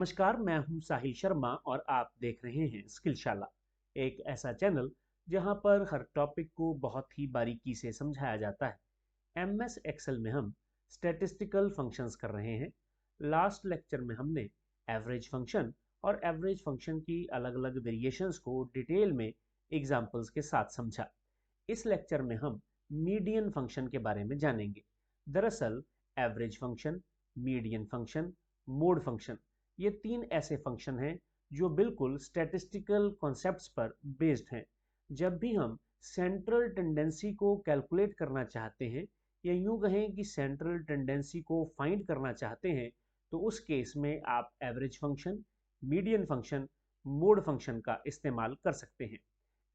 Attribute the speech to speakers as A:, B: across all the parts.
A: नमस्कार, मैं हूं साहिल शर्मा और आप देख रहे हैं स्किलशाला, एक ऐसा चैनल जहां पर हर टॉपिक को बहुत ही बारीकी से समझाया जाता है। एमएस एक्सेल में हम स्टैटिस्टिकल फंक्शंस कर रहे हैं। लास्ट लेक्चर में हमने एवरेज फंक्शन और एवरेज फंक्शन की अलग-अलग वेरिएशंस को डिटेल में एग्जांपल्स के साथ समझा। इस लेक्चर में हम मीडियन फंक्शन के बारे में जानेंगे। दरअसल average function, median function, mode function, ये तीन ऐसे फंक्शन हैं जो बिल्कुल स्टैटिस्टिकल कॉन्सेप्ट्स पर बेस्ड हैं। जब भी हम सेंट्रल टेंडेंसी को कैलकुलेट करना चाहते हैं या यूं कहें कि सेंट्रल टेंडेंसी को फाइंड करना चाहते हैं, तो उस केस में आप average function, median function, mode function का इस्तेमाल कर सकते हैं।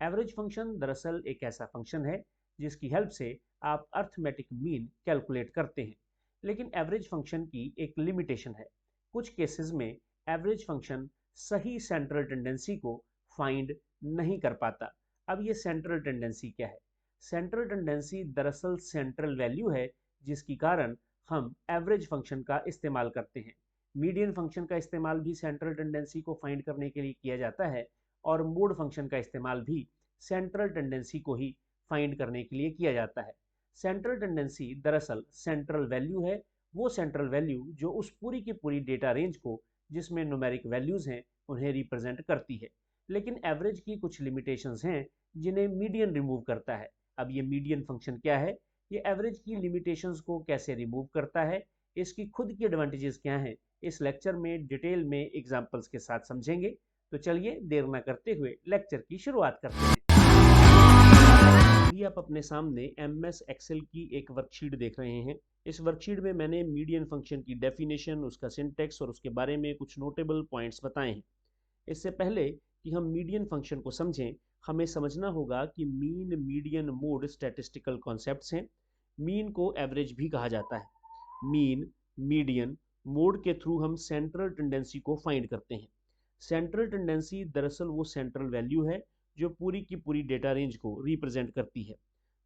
A: एवरेज फंक्शन दरअसल एक ऐसा फंक्शन है जिसकी हेल्प से आप अर्थमेटिक मीन कैलकुलेट करते हैं। लेकिन एवरेज फंक्शन की एक लिमिटेशन है। कुछ केसेस में एवरेज फंक्शन सही सेंट्रल टेंडेंसी को फाइंड नहीं कर पाता। अब ये सेंट्रल टेंडेंसी क्या है? सेंट्रल टेंडेंसी दरअसल सेंट्रल वैल्यू है जिसके कारण हम एवरेज फंक्शन का इस्तेमाल करते हैं। मीडियन फंक्शन का इस्तेमाल भी सेंट्रल टेंडेंसी को फाइंड करने के लिए किया जाता है और मोड फंक्शन का इस्तेमाल भी सेंट्रल टेंडेंसी को ही फाइंड करने के लिए किया जाता है। सेंट्रल टेंडेंसी दरअसल सेंट्रल वैल्यू है, वो सेंट्रल वैल्यू जो उस पूरी की पूरी डेटा रेंज को जिसमें न्यूमेरिक वैल्यूज हैं उन्हें रिप्रेजेंट करती है। लेकिन एवरेज की कुछ लिमिटेशंस हैं जिन्हें मीडियन रिमूव करता है। अब ये मीडियन फंक्शन क्या है, ये एवरेज की लिमिटेशंस को कैसे रिमूव करता है, इसकी खुद की एडवांटेजेस क्या हैं, इस लेक्चर में डिटेल में एग्जांपल्स के साथ समझेंगे। तो चलिए देर ना करते हुए लेक्चर की शुरुआत करते हैं। अभी आप अपने सामने एमएस एक्सेल की एक वर्कशीट देख रहे हैं। इस वर्कशीट में मैंने मीडियन फंक्शन की डेफिनेशन, उसका सिंटैक्स और उसके बारे में कुछ नोटेबल पॉइंट्स बताए हैं। इससे पहले कि हम मीडियन फंक्शन को समझें, हमें समझना होगा कि mean, median, mode statistical concepts हैं। मीन को एवरेज भी कहा जाता है। मीन, मीडियन, मोड के थ्रू हम सेंट्रल टेंडेंसी को फाइंड करते हैं। सेंट्रल टेंडेंसी दरअसल वो सेंट्रल वैल्यू है जो पूरी की पूरी डेटा रेंज को रिप्रेजेंट करती है।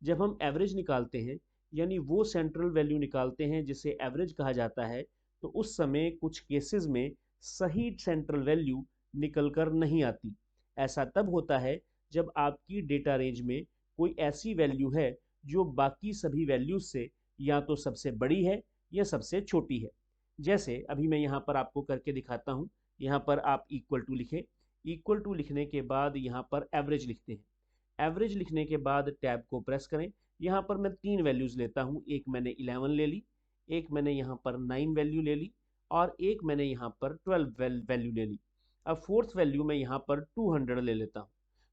A: जब हम एवरेज निकालते हैं, यानी वो सेंट्रल वैल्यू निकालते हैं जिसे एवरेज कहा जाता है, तो उस समय कुछ केसेस में सही सेंट्रल वैल्यू निकल कर नहीं आती। ऐसा तब होता है जब आपकी डेटा रेंज में कोई ऐसी वैल्यू है जो बाकी सभी वैल्यूज से या तो सबसे बड़ी है या सबसे छोटी है। जैसे अभी मैं यहाँ पर आपको करके दिखाता हूँ। यहाँ पर आप इक्वल टू लिखें। इक्वल टू लिखने के बाद यहाँ पर एवरेज लिखते हैं। एवरेज लिखने के बाद टैब को प्रेस करें। यहाँ पर मैं तीन वैल्यूज लेता हूँ। एक मैंने 11 ले ली, एक मैंने यहाँ पर 9 वैल्यू ले ली और एक मैंने यहाँ पर 12 वैल्यू ले ली। अब फोर्थ वैल्यू मैं यहाँ पर 200 ले लेता हूँ।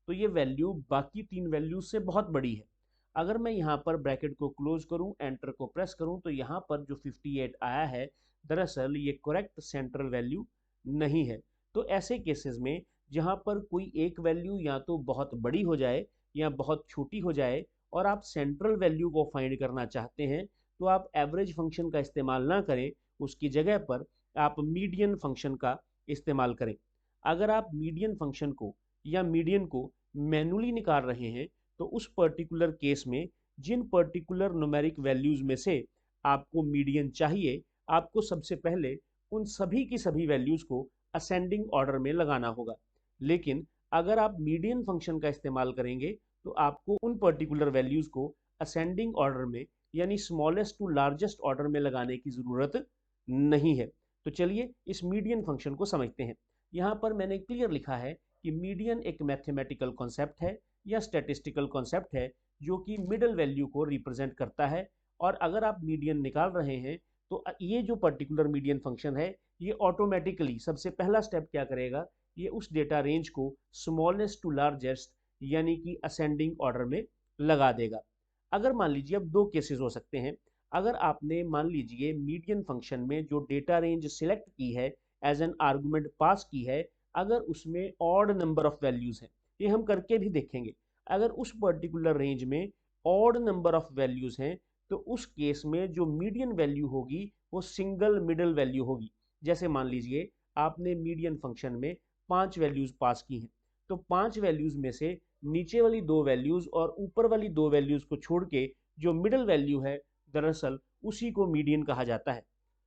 A: तो ये वैल्यू बाकी तीन वैल्यू से बहुत बड़ी है। अगर मैं यहाँ पर ब्रैकेट को क्लोज करूँ, एंटर को प्रेस करूँ, तो यहाँ पर जो 58 आया है, दरअसल ये करेक्ट सेंट्रल वैल्यू नहीं है। तो ऐसे केसेस में जहाँ पर कोई एक वैल्यू या तो बहुत बड़ी हो जाए या बहुत छोटी हो जाए और आप सेंट्रल वैल्यू को फाइंड करना चाहते हैं, तो आप एवरेज फंक्शन का इस्तेमाल ना करें, उसकी जगह पर आप मीडियन फंक्शन का इस्तेमाल करें। अगर आप मीडियन फंक्शन को या मीडियन को मैनुअली निकाल रहे हैं, तो उस पर्टिकुलर केस में जिन पर्टिकुलर न्यूमेरिक वैल्यूज में से आपको मीडियन चाहिए, आपको सबसे पहले उन सभी की सभी वैल्यूज को असेंडिंग ऑर्डर में लगाना होगा। लेकिन अगर आप मीडियन फंक्शन का इस्तेमाल करेंगे, तो आपको उन पर्टिकुलर वैल्यूज को असेंडिंग ऑर्डर में यानी स्मॉलेस्ट टू लार्जेस्ट ऑर्डर में लगाने की ज़रूरत नहीं है। तो चलिए इस मीडियन फंक्शन को समझते हैं। यहाँ पर मैंने क्लियर लिखा है कि मीडियन एक मैथमेटिकल कॉन्सेप्ट है या स्टैटिस्टिकल कॉन्सेप्ट है जो कि मिडल वैल्यू को रिप्रेजेंट करता है। और अगर आप मीडियन निकाल रहे हैं, तो ये जो पर्टिकुलर मीडियन फंक्शन है, ये ऑटोमेटिकली सबसे पहला स्टेप क्या करेगा, ये उस डेटा रेंज को स्मॉलेस्ट टू लार्जेस्ट यानी कि असेंडिंग ऑर्डर में लगा देगा। अगर मान लीजिए, अब दो केसेस हो सकते हैं। अगर आपने मान लीजिए मीडियन फंक्शन में जो डेटा रेंज सिलेक्ट की है, एज एन आर्गुमेंट पास की है, अगर उसमें ऑड नंबर ऑफ वैल्यूज हैं, ये हम करके भी देखेंगे। अगर उस पर्टिकुलर रेंज में ऑड नंबर ऑफ वैल्यूज हैं, तो उस केस में जो मीडियन वैल्यू होगी वो सिंगल मिडल वैल्यू होगी। जैसे मान लीजिए आपने मीडियन फंक्शन में 5 वैल्यूज पास की हैं, तो 5 वैल्यूज में से नीचे वाली दो वैल्यूज और ऊपर वाली दो वैल्यूज को छोड़ के जो मिडल वैल्यू है, दरअसल उसी को मीडियन कहा जाता है।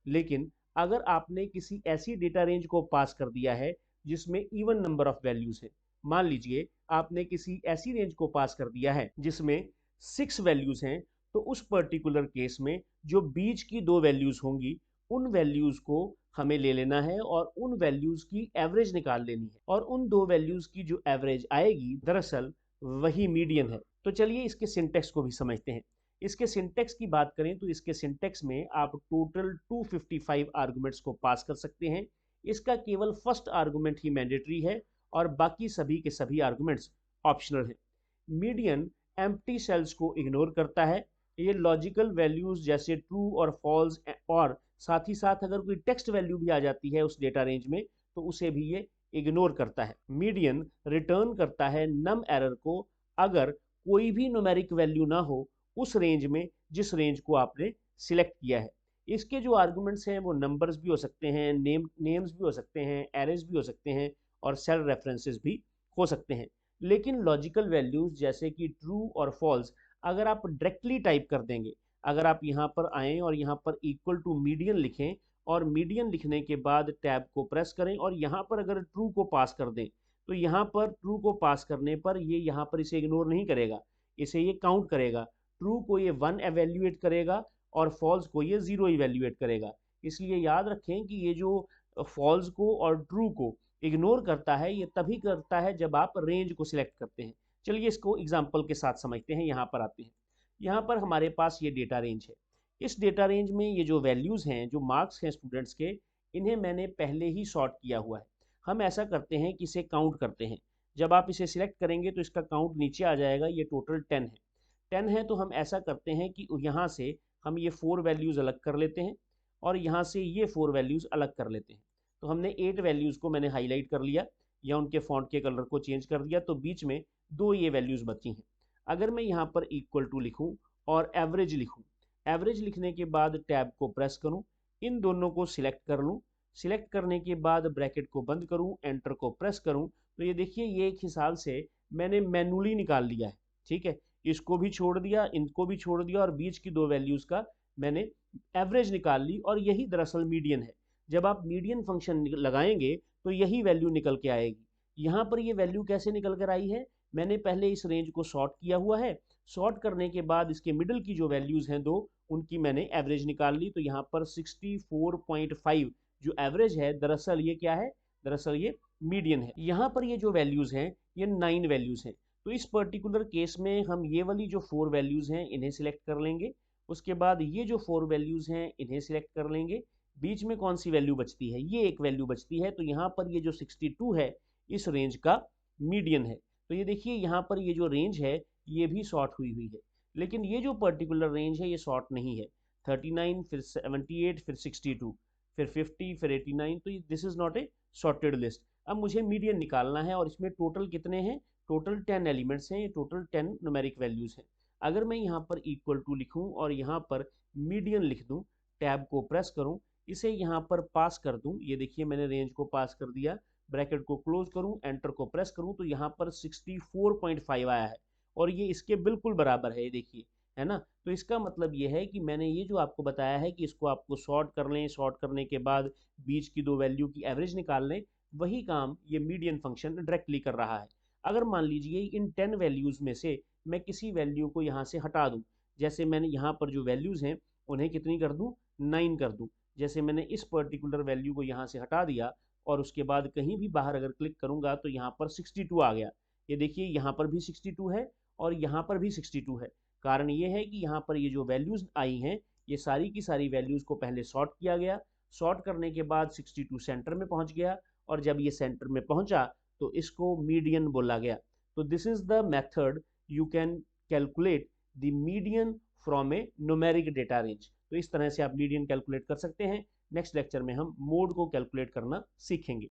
A: लेकिन अगर आपने किसी ऐसी डेटा रेंज को पास कर दिया है जिसमें इवन नंबर ऑफ वैल्यूज है, मान लीजिए आपने किसी ऐसी रेंज को पास कर दिया है जिसमें 6 वैल्यूज हैं, तो उस पर्टिकुलर केस में जो बीच की 2 वैल्यूज होंगी उन वैल्यूज को हमें ले लेना है और उन वैल्यूज की एवरेज निकाल लेनी है, और उन 2 वैल्यूज की जो एवरेज आएगी दरअसल वही मीडियन है। तो चलिए इसके सिंटेक्स को भी समझते हैं। इसके सिंटेक्स की बात करें तो इसके सिंटेक्स में आप टोटल 255 आर्गुमेंट्स को पास कर सकते हैं। इसका केवल फर्स्ट आर्गुमेंट ही मैंडेटरी है और बाकी सभी के सभी आर्गुमेंट्स ऑप्शनल है। मीडियन एम्प्टी सेल्स को इग्नोर करता है। ये लॉजिकल वैल्यूज जैसे ट्रू और फॉल्स और साथ ही साथ अगर कोई टेक्स्ट वैल्यू भी आ जाती है उस डेटा रेंज में तो उसे भी ये इग्नोर करता है। मीडियन रिटर्न करता है नम एरर को अगर कोई भी न्यूमेरिक वैल्यू ना हो उस रेंज में जिस रेंज को आपने सिलेक्ट किया है। इसके जो आर्गुमेंट्स हैं वो नंबर्स भी हो सकते हैं, नेम्स भी हो सकते हैं, एरेज भी हो सकते हैं और सेल रेफरेंसेस भी हो सकते हैं। लेकिन लॉजिकल वैल्यूज जैसे कि ट्रू और फॉल्स अगर आप डायरेक्टली टाइप कर देंगे, अगर आप यहाँ पर आएँ और यहाँ पर इक्वल टू मीडियन लिखें और मीडियन लिखने के बाद टैब को प्रेस करें और यहाँ पर अगर ट्रू को पास कर दें तो यहाँ पर ट्रू को पास करने पर ये यहाँ पर इसे इग्नोर नहीं करेगा, इसे ये काउंट करेगा। ट्रू को ये 1 एवेल्यूएट करेगा और फॉल्स को ये 0 इवेल्यूएट करेगा। इसलिए याद रखें कि ये जो फॉल्स को और ट्रू को इग्नोर करता है ये तभी करता है जब आप रेंज को सिलेक्ट करते हैं। चलिए इसको एग्जाम्पल के साथ समझते हैं। यहाँ पर आते हैं, यहाँ पर हमारे पास ये डेटा रेंज है। इस डेटा रेंज में ये जो वैल्यूज़ हैं, जो मार्क्स हैं स्टूडेंट्स के, इन्हें मैंने पहले ही सॉर्ट किया हुआ है। हम ऐसा करते हैं कि इसे काउंट करते हैं। जब आप इसे सिलेक्ट करेंगे तो इसका काउंट नीचे आ जाएगा, ये टोटल 10 है। 10 है तो हम ऐसा करते हैं कि यहाँ से हम ये 4 वैल्यूज़ अलग कर लेते हैं और यहाँ से ये 4 वैल्यूज़ अलग कर लेते हैं। तो हमने 8 वैल्यूज़ को मैंने हाईलाइट कर लिया या उनके फॉन्ट के कलर को चेंज कर दिया, तो बीच में 2 ये वैल्यूज़ बची हैं। अगर मैं यहाँ पर इक्वल टू लिखूँ और एवरेज लिखूँ, एवरेज लिखने के बाद टैब को प्रेस करूँ, इन दोनों को सिलेक्ट कर लूँ, सिलेक्ट करने के बाद ब्रैकेट को बंद करूँ, एंटर को प्रेस करूँ, तो ये देखिए ये एक हिसाब से मैंने मैनुअली निकाल लिया है। ठीक है, इसको भी छोड़ दिया, इनको भी छोड़ दिया और बीच की 2 वैल्यूज़ का मैंने एवरेज निकाल ली और यही दरअसल मीडियन है। जब आप मीडियन फंक्शन लगाएंगे तो यही वैल्यू निकल के आएगी। यहाँ पर ये वैल्यू कैसे निकल कर आई है, मैंने पहले इस रेंज को सॉर्ट किया हुआ है। सॉर्ट करने के बाद इसके मिडिल की जो वैल्यूज़ हैं 2, उनकी मैंने एवरेज निकाल ली। तो यहाँ पर 64.5 जो एवरेज है दरअसल ये क्या है, दरअसल ये मीडियन है। यहाँ पर ये जो वैल्यूज़ हैं ये 9 वैल्यूज़ हैं। तो इस पर्टिकुलर केस में हम ये वाली जो 4 वैल्यूज़ हैं इन्हें सिलेक्ट कर लेंगे, उसके बाद ये जो 4 वैल्यूज़ हैं इन्हें सिलेक्ट कर लेंगे। बीच में कौन सी वैल्यू बचती है, ये एक वैल्यू बचती है, तो यहाँ पर ये जो 62 है इस रेंज का मीडियन है। तो ये देखिए यहाँ पर ये जो रेंज है ये भी सॉर्ट हुई हुई है, लेकिन ये जो पर्टिकुलर रेंज है ये सॉर्ट नहीं है। 39 फिर 78 फिर 62 फिर 50 फिर 89, तो this is not a sorted list. अब मुझे मीडियन निकालना है और इसमें टोटल कितने हैं, टोटल 10 एलिमेंट्स हैं, ये टोटल 10 न्यूमेरिक वैल्यूज़ हैं। अगर मैं यहाँ पर इक्वल टू लिखूँ और यहाँ पर मीडियन लिख दूँ, टैब को प्रेस करूँ, इसे यहाँ पर पास कर दूँ, ये देखिए मैंने रेंज को पास कर दिया, ब्रैकेट को क्लोज करूँ, एंटर को प्रेस करूँ, तो यहाँ पर 64.5 आया है और ये इसके बिल्कुल बराबर है, ये देखिए, है ना। तो इसका मतलब ये है कि मैंने ये जो आपको बताया है कि इसको आपको सॉर्ट कर लें, सॉर्ट करने के बाद बीच की 2 वैल्यू की एवरेज निकाल लें, वही काम ये मीडियन फंक्शन डायरेक्टली कर रहा है। अगर मान लीजिए इन 10 वैल्यूज़ में से मैं किसी वैल्यू को यहाँ से हटा दूँ, जैसे मैंने यहाँ पर जो वैल्यूज़ हैं उन्हें कितनी कर दूँ, 9 कर दूँ। जैसे मैंने इस पर्टिकुलर वैल्यू को यहाँ से हटा दिया और उसके बाद कहीं भी बाहर अगर क्लिक करूँगा तो यहाँ पर 62 आ गया। ये देखिए यहाँ पर भी 62 है और यहाँ पर भी 62 है। कारण ये है कि यहाँ पर ये जो वैल्यूज़ आई हैं ये सारी की सारी वैल्यूज़ को पहले सॉर्ट किया गया, सॉर्ट करने के बाद 62 सेंटर में पहुँच गया और जब ये सेंटर में पहुँचा तो इसको मीडियन बोला गया। तो this is the method you can calculate the median from A numeric data range. तो इस तरह से आप मीडियन कैलकुलेट कर सकते हैं। नेक्स्ट लेक्चर में हम मोड को कैलकुलेट करना सीखेंगे।